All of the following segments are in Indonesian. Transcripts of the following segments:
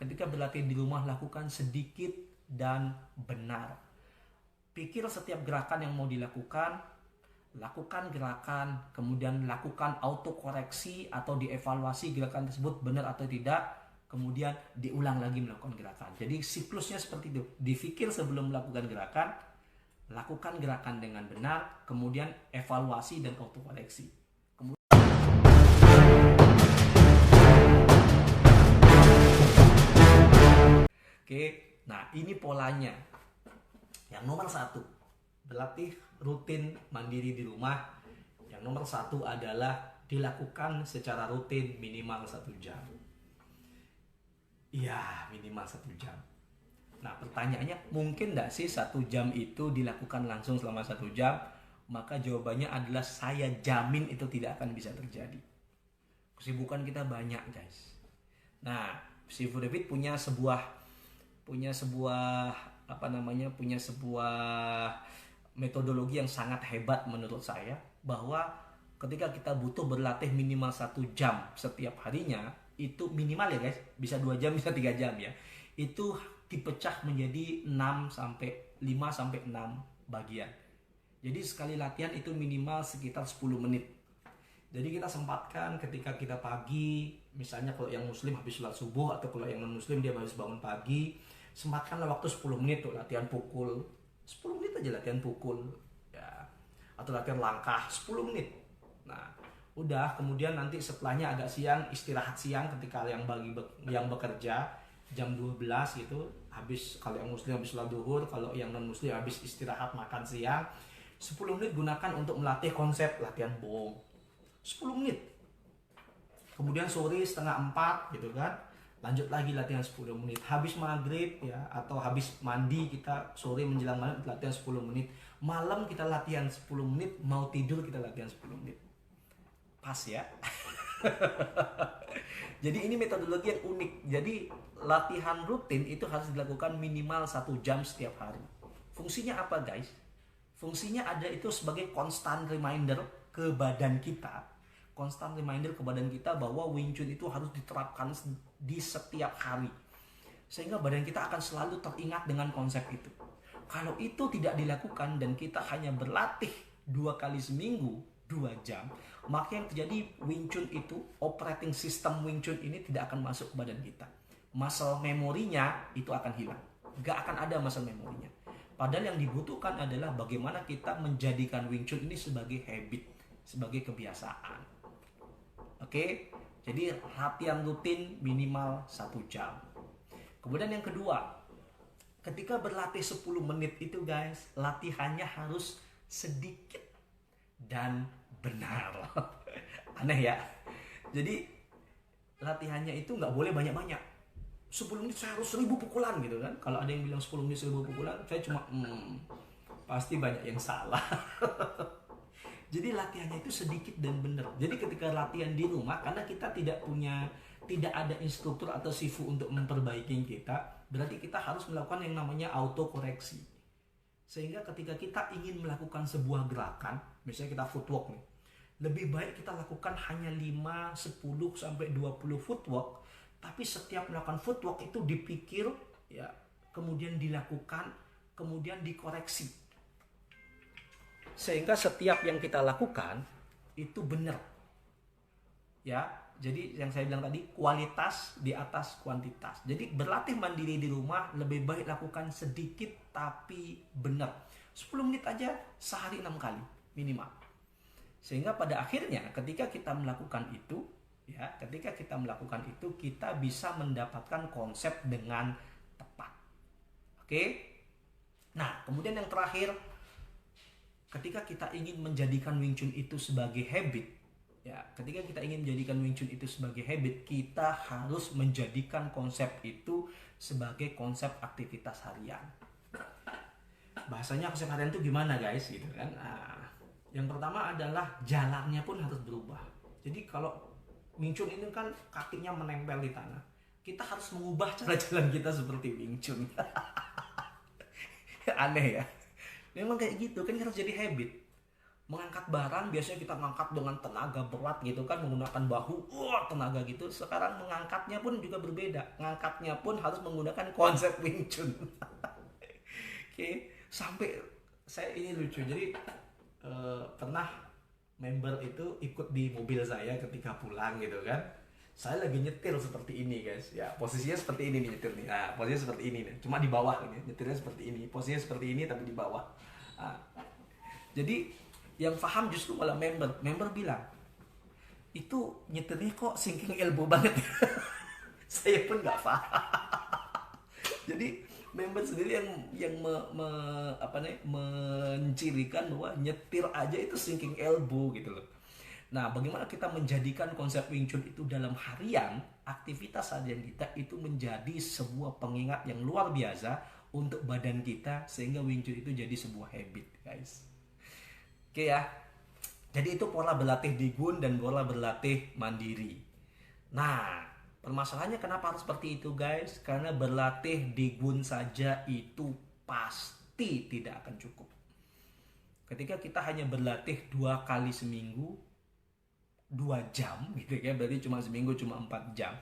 ketika berlatih di rumah lakukan sedikit dan benar. Pikir setiap gerakan yang mau dilakukan, lakukan gerakan, kemudian lakukan autokoreksi atau dievaluasi gerakan tersebut benar atau tidak, kemudian diulang lagi melakukan gerakan. Jadi siklusnya seperti itu. Difikir sebelum melakukan gerakan, lakukan gerakan dengan benar, kemudian evaluasi dan autokoreksi. Oke, nah ini polanya. Yang nomor 1, berlatih rutin mandiri di rumah. Yang nomor 1 adalah dilakukan secara rutin minimal 1 jam. Iya, minimal 1 jam. Nah, pertanyaannya, mungkin nggak sih 1 jam itu dilakukan langsung selama 1 jam? Maka jawabannya adalah saya jamin itu tidak akan bisa terjadi. Kesibukan kita banyak, guys. Nah, si Fu David punya sebuah metodologi yang sangat hebat menurut saya, bahwa ketika kita butuh berlatih minimal 1 jam setiap harinya, itu minimal ya guys, bisa 2 jam, bisa 3 jam ya, itu dipecah menjadi 5 sampai 6 bagian. Jadi sekali latihan itu minimal sekitar 10 menit. Jadi kita sempatkan ketika kita pagi, misalnya kalau yang muslim habis sholat subuh, atau kalau yang non muslim dia habis bangun pagi, sempatkanlah waktu 10 menit tuh latihan pukul. 10 menit aja latihan pukul ya, atau latihan langkah 10 menit. Nah, udah, kemudian nanti setelahnya agak siang, istirahat siang ketika yang bekerja jam 12 gitu, habis, kalau yang muslim habis sholat duhur, kalau yang non muslim habis istirahat makan siang. 10 menit gunakan untuk melatih konsep latihan bohong. 10 menit. Kemudian sore setengah 4 gitu kan, lanjut lagi latihan 10 menit. Habis maghrib ya, atau habis mandi, kita sore menjelang malam latihan 10 menit. Malam kita latihan 10 menit, mau tidur kita latihan 10 menit. Pas ya. Jadi ini metodologi yang unik. Jadi latihan rutin itu harus dilakukan minimal 1 jam setiap hari. Fungsinya apa guys? Fungsinya ada itu sebagai constant reminder ke badan kita. Constant reminder ke badan kita bahwa Wing Chun itu harus diterapkan di setiap hari. Sehingga badan kita akan selalu teringat dengan konsep itu. Kalau itu tidak dilakukan dan kita hanya berlatih 2 kali seminggu, 2 jam, maka yang terjadi, Wing Chun itu, operating system Wing Chun ini tidak akan masuk ke badan kita. Muscle memorinya itu akan hilang. Gak akan ada muscle memorinya. Padahal yang dibutuhkan adalah bagaimana kita menjadikan Wing Chun ini sebagai habit, sebagai kebiasaan. Oke, jadi latihan rutin minimal 1 jam. Kemudian yang kedua, ketika berlatih 10 menit itu guys, latihannya harus sedikit dan benar. Aneh ya. Jadi latihannya itu nggak boleh banyak-banyak. 10 menit saya harus 1000 pukulan gitu kan. Kalau ada yang bilang 10 menit 1000 pukulan, saya cuma pasti banyak yang salah. Jadi latihannya itu sedikit dan benar. Jadi ketika latihan di rumah, karena kita tidak ada instruktur atau sifu untuk memperbaiki kita, berarti kita harus melakukan yang namanya autokoreksi. Sehingga ketika kita ingin melakukan sebuah gerakan, misalnya kita footwork nih, lebih baik kita lakukan hanya 5, 10 sampai 20 footwork, tapi setiap melakukan footwork itu dipikir ya, kemudian dilakukan, kemudian dikoreksi. Sehingga setiap yang kita lakukan itu benar. Ya, jadi yang saya bilang tadi, kualitas di atas kuantitas. Jadi berlatih mandiri di rumah lebih baik lakukan sedikit tapi benar. 10 menit aja sehari 6 kali minimal. Sehingga pada akhirnya ketika kita melakukan itu, ya, kita bisa mendapatkan konsep dengan tepat. Oke? Nah, kemudian yang terakhir, ketika kita ingin menjadikan Wing Chun itu sebagai habit, ya, kita harus menjadikan konsep itu sebagai konsep aktivitas harian. Bahasanya konsep harian itu gimana guys gitu kan? Nah, yang pertama adalah jalannya pun harus berubah. Jadi kalau Wing Chun ini kan kakinya menempel di tanah, kita harus mengubah cara jalan kita seperti Wing Chun. Aneh ya? Memang kayak gitu kan, harus jadi habit. Mengangkat barang biasanya kita ngangkat dengan tenaga berat gitu kan, menggunakan bahu, tenaga gitu. Sekarang mengangkatnya pun juga berbeda. Ngangkatnya pun harus menggunakan konsep Wing Chun. Oke, sampai saya ini lucu. Jadi pernah member itu ikut di mobil saya ketika pulang gitu kan. Saya lagi nyetir seperti ini guys. Ya, posisinya seperti ini nih nyetir nih. Nah, posisinya seperti ini nih. Cuma di bawah ini. Nyetirnya seperti ini. Posisinya seperti ini tapi di bawah. Nah, jadi yang paham justru malah member bilang itu nyetirnya kok sinking elbow banget. Saya pun nggak paham. Jadi member sendiri yang mencirikan bahwa nyetir aja itu sinking elbow gitu loh. Nah, bagaimana kita menjadikan konsep Wing Chun itu dalam harian, aktivitas harian kita itu menjadi sebuah pengingat yang luar biasa untuk badan kita, sehingga Wing Chun itu jadi sebuah habit guys. Oke ya, jadi itu pola berlatih di gun dan pola berlatih mandiri. Nah, permasalahannya kenapa harus seperti itu guys? Karena berlatih di gun saja itu pasti tidak akan cukup. Ketika kita hanya berlatih 2 kali seminggu, 2 jam gitu ya, berarti cuma seminggu cuma 4 jam.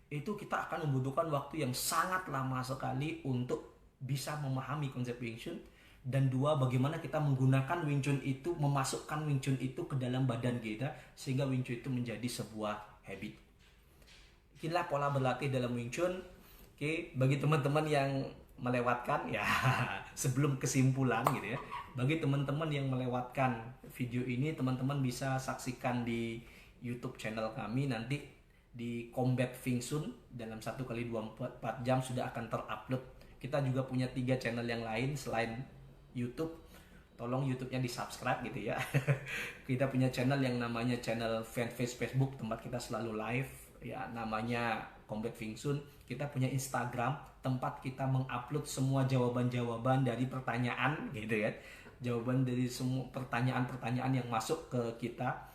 Itu kita akan membutuhkan waktu yang sangat lama sekali untuk bisa memahami konsep Wing Chun. Dan 2, bagaimana kita menggunakan Wing Chun itu, memasukkan Wing Chun itu ke dalam badan kita sehingga Wing Chun itu menjadi sebuah habit. Inilah pola berlatih dalam Wing Chun. Oke, bagi teman-teman yang melewatkan ya, sebelum kesimpulan gitu ya, bagi teman-teman yang melewatkan video ini, teman-teman bisa saksikan di YouTube channel kami nanti di Combat Wing Chun dalam 1 kali 24 jam sudah akan terupload. Kita juga punya 3 channel yang lain selain YouTube, tolong YouTube-nya di subscribe gitu ya. Kita punya channel yang namanya channel fanpage Facebook, tempat kita selalu live ya, namanya Combat Wing Chun. Kita punya Instagram, tempat kita mengupload semua jawaban-jawaban dari pertanyaan gitu ya, jawaban dari semua pertanyaan-pertanyaan yang masuk ke kita.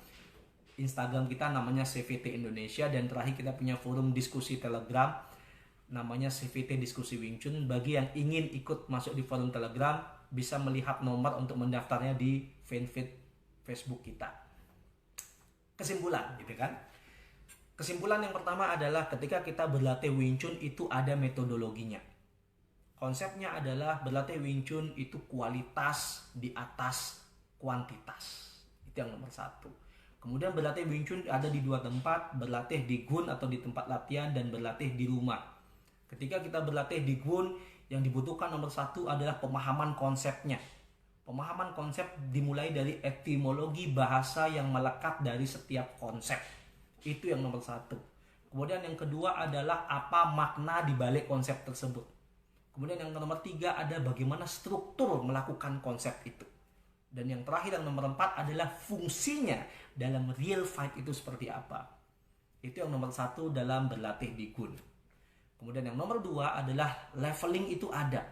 Instagram kita namanya CVT Indonesia, dan terakhir kita punya forum diskusi Telegram namanya CVT Diskusi Wing Chun. Bagi yang ingin ikut masuk di forum Telegram, bisa melihat nomor untuk mendaftarnya di fanpage Facebook kita. Kesimpulan gitu kan. Kesimpulan yang pertama adalah ketika kita berlatih Wing Chun itu ada metodologinya. Konsepnya adalah berlatih Wing Chun itu kualitas di atas kuantitas. Itu yang nomor 1. Kemudian berlatih Wing Chun ada di 2 tempat, berlatih di gun atau di tempat latihan, dan berlatih di rumah. Ketika kita berlatih di gun, yang dibutuhkan nomor 1 adalah pemahaman konsepnya. Pemahaman konsep dimulai dari etimologi bahasa yang melekat dari setiap konsep. Itu yang nomor 1. Kemudian yang kedua adalah apa makna di balik konsep tersebut. Kemudian yang nomor 3 ada bagaimana struktur melakukan konsep itu. Dan yang terakhir yang nomor 4 adalah fungsinya dalam real fight itu seperti apa. Itu yang nomor 1 dalam berlatih di gun. Kemudian yang nomor 2 adalah leveling itu ada.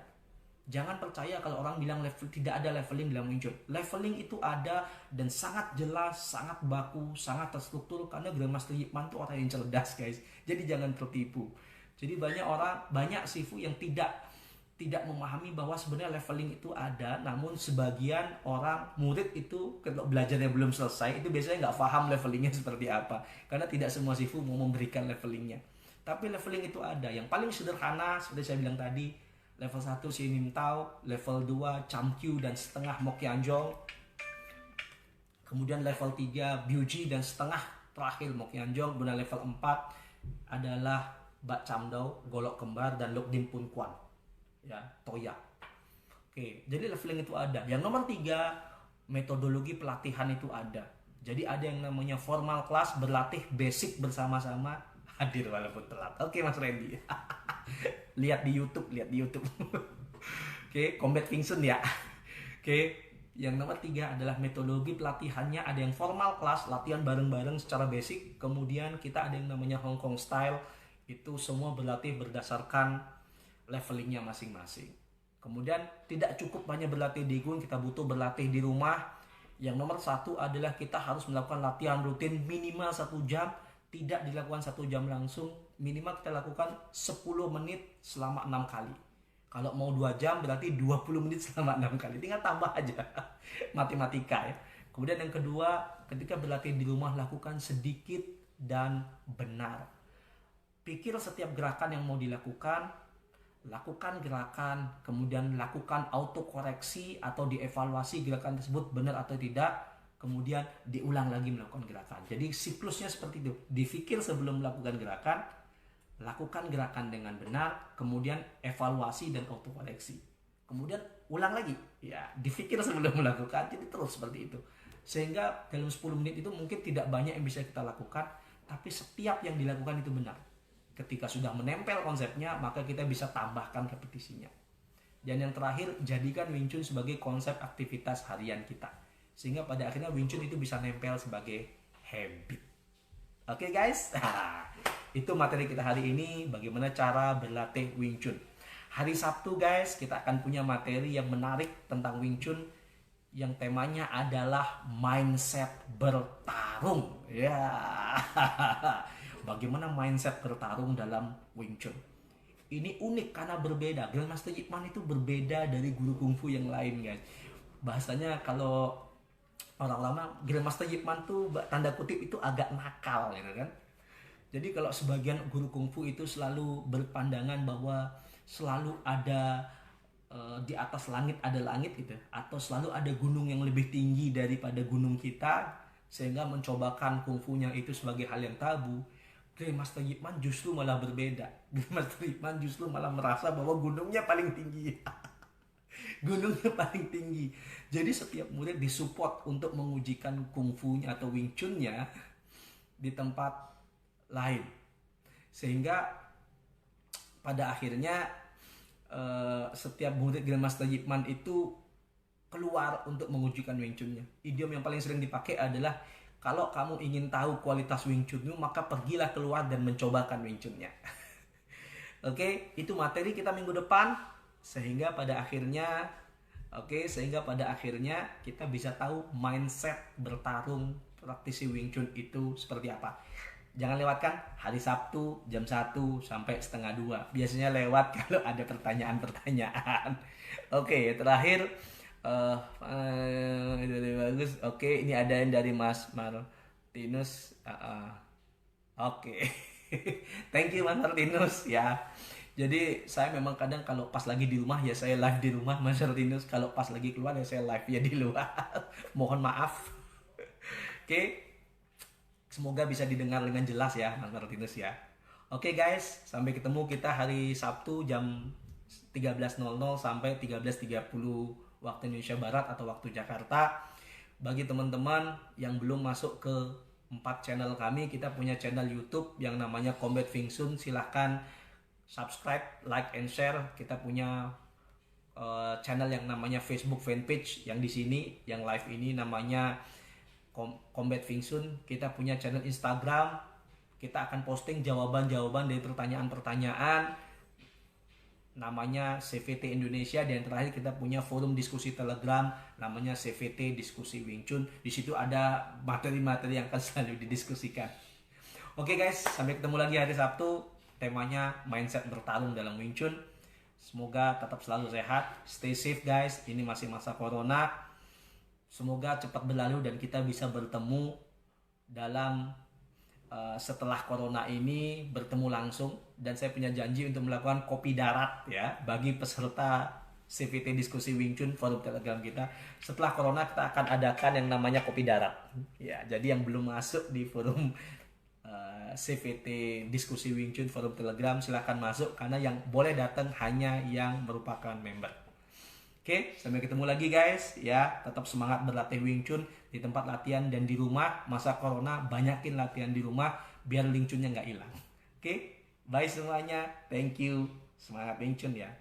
Jangan percaya kalau orang bilang tidak ada leveling dalam Wing Chun. Leveling itu ada dan sangat jelas, sangat baku, sangat terstruktur, karena Grandmaster Yip Man itu orang yang cerdas guys. Jadi jangan tertipu. Jadi banyak sifu yang tidak memahami bahwa sebenarnya leveling itu ada, namun sebagian orang murid itu kalau belajarnya belum selesai itu biasanya nggak paham levelingnya seperti apa, karena tidak semua sifu mau memberikan levelingnya. Tapi leveling itu ada. Yang paling sederhana seperti saya bilang tadi, level 1 Shin Nim Tao, level 2 Cham Kyu dan setengah Mok Yan Jong. Kemudian level 3 Biu Ji dan setengah terakhir Mok Yan Jong. Kemudian level 4 adalah Bat Cham Dao, Golok Kembar, dan Lok Dim Pun Kwan. Ya, Toya. Oke, jadi leveling itu ada. Yang nomor 3, metodologi pelatihan itu ada. Jadi ada yang namanya formal class, berlatih basic bersama-sama, hadir walaupun telat. Oke Mas Randy. lihat di YouTube. Oke, Combat Wing Chun ya. Oke, yang nomor 3 adalah metodologi pelatihannya. Ada yang formal class, latihan bareng-bareng secara basic. Kemudian kita ada yang namanya Hong Kong style. Itu semua berlatih berdasarkan levelingnya masing-masing. Kemudian tidak cukup hanya berlatih di gun, kita butuh berlatih di rumah. Yang nomor 1 adalah kita harus melakukan latihan rutin minimal 1 jam. Tidak dilakukan 1 jam langsung, minimal kita lakukan 10 menit selama 6 kali. Kalau mau 2 jam berarti 20 menit selama 6 kali. Tinggal tambah aja matematika ya. Kemudian yang kedua, ketika berlatih di rumah lakukan sedikit dan benar. Pikir setiap gerakan yang mau dilakukan, lakukan gerakan, kemudian lakukan autokoreksi atau dievaluasi gerakan tersebut benar atau tidak, kemudian diulang lagi melakukan gerakan. Jadi siklusnya seperti itu. Difikir sebelum melakukan gerakan, lakukan gerakan dengan benar, kemudian evaluasi dan autokoreksi. Kemudian ulang lagi. Ya, difikir sebelum melakukan. Jadi terus seperti itu. Sehingga dalam 10 menit itu mungkin tidak banyak yang bisa kita lakukan, tapi setiap yang dilakukan itu benar. Ketika sudah menempel konsepnya, maka kita bisa tambahkan repetisinya. Dan yang terakhir, jadikan Wing Chun sebagai konsep aktivitas harian kita. Sehingga pada akhirnya Wing Chun itu bisa nempel sebagai habit. Oke guys, itu materi kita hari ini, bagaimana cara berlatih Wing Chun. Hari Sabtu guys, kita akan punya materi yang menarik tentang Wing Chun, yang temanya adalah mindset bertarung. Ya, bagaimana mindset bertarung dalam Wing Chun. Ini unik karena berbeda. Grandmaster Yip Man itu berbeda dari guru kungfu yang lain guys. Bahasanya kalau orang lama, Grandmaster Yip Man tuh tanda kutip itu agak nakal gitu kan. Jadi kalau sebagian guru kungfu itu selalu berpandangan bahwa selalu ada di atas langit ada langit gitu, atau selalu ada gunung yang lebih tinggi daripada gunung kita, sehingga mencobakan kungfunya itu sebagai hal yang tabu. Grandmaster Yip Man justru malah berbeda. Grandmaster Yip Man justru malah merasa bahwa gunungnya paling tinggi. Gunungnya paling tinggi. Jadi setiap murid disupport untuk mengujikan kungfunya atau Wing Chun-nya di tempat lain. Sehingga pada akhirnya setiap murid Grandmaster Yip Man itu keluar untuk mengujikan Wing Chun-nya. Idiom yang paling sering dipakai adalah, kalau kamu ingin tahu kualitas Wing Chun-mu, maka pergilah keluar dan mencobakan Wing Chun-nya. Oke, itu materi kita minggu depan. Sehingga pada akhirnya kita bisa tahu mindset bertarung praktisi Wing Chun itu seperti apa. Jangan lewatkan hari Sabtu jam 1 sampai setengah 2. Biasanya lewat kalau ada pertanyaan-pertanyaan. Oke, terakhir ini bagus. Oke, ini ada yang dari Mas Martinus. Oke. Thank you Mas Martinus ya. Jadi saya memang kadang kalau pas lagi di rumah ya saya live di rumah Mas Martinus. Kalau pas lagi keluar ya saya live ya di luar. Mohon maaf. Oke. Semoga bisa didengar dengan jelas ya Mas Martinus ya. Oke guys, sampai ketemu kita hari Sabtu jam 13.00 sampai 13.30 waktu Indonesia Barat atau waktu Jakarta. Bagi teman-teman yang belum masuk ke 4 channel kami, kita punya channel YouTube yang namanya Combat Wing Chun. Silahkan subscribe, like, and share. Kita punya channel yang namanya Facebook fanpage yang di sini, yang live ini namanya Combat Wing Chun. Kita punya channel Instagram. Kita akan posting jawaban-jawaban dari pertanyaan-pertanyaan namanya CVT Indonesia. Dan terakhir kita punya forum diskusi Telegram namanya CVT Diskusi Wing Chun. Di situ ada materi-materi yang akan selalu didiskusikan. Oke guys, sampai ketemu lagi hari Sabtu. Temanya mindset bertarung dalam Wing Chun. Semoga tetap selalu sehat. Stay safe guys. Ini masih masa corona. Semoga cepat berlalu dan kita bisa bertemu dalam setelah corona ini, bertemu langsung. Dan saya punya janji untuk melakukan kopi darat ya bagi peserta CVT Diskusi Wing Chun forum Telegram kita. Setelah corona kita akan adakan yang namanya kopi darat. Ya, jadi yang belum masuk di forum CVT Diskusi Wing Chun forum Telegram silahkan masuk, karena yang boleh datang hanya yang merupakan member. Oke, sampai ketemu lagi guys ya. Tetap semangat berlatih Wing Chun di tempat latihan dan di rumah. Masa corona banyakin latihan di rumah biar Wing Chunnya nggak hilang. Oke, bye semuanya. Thank you. Semangat Wing Chun ya.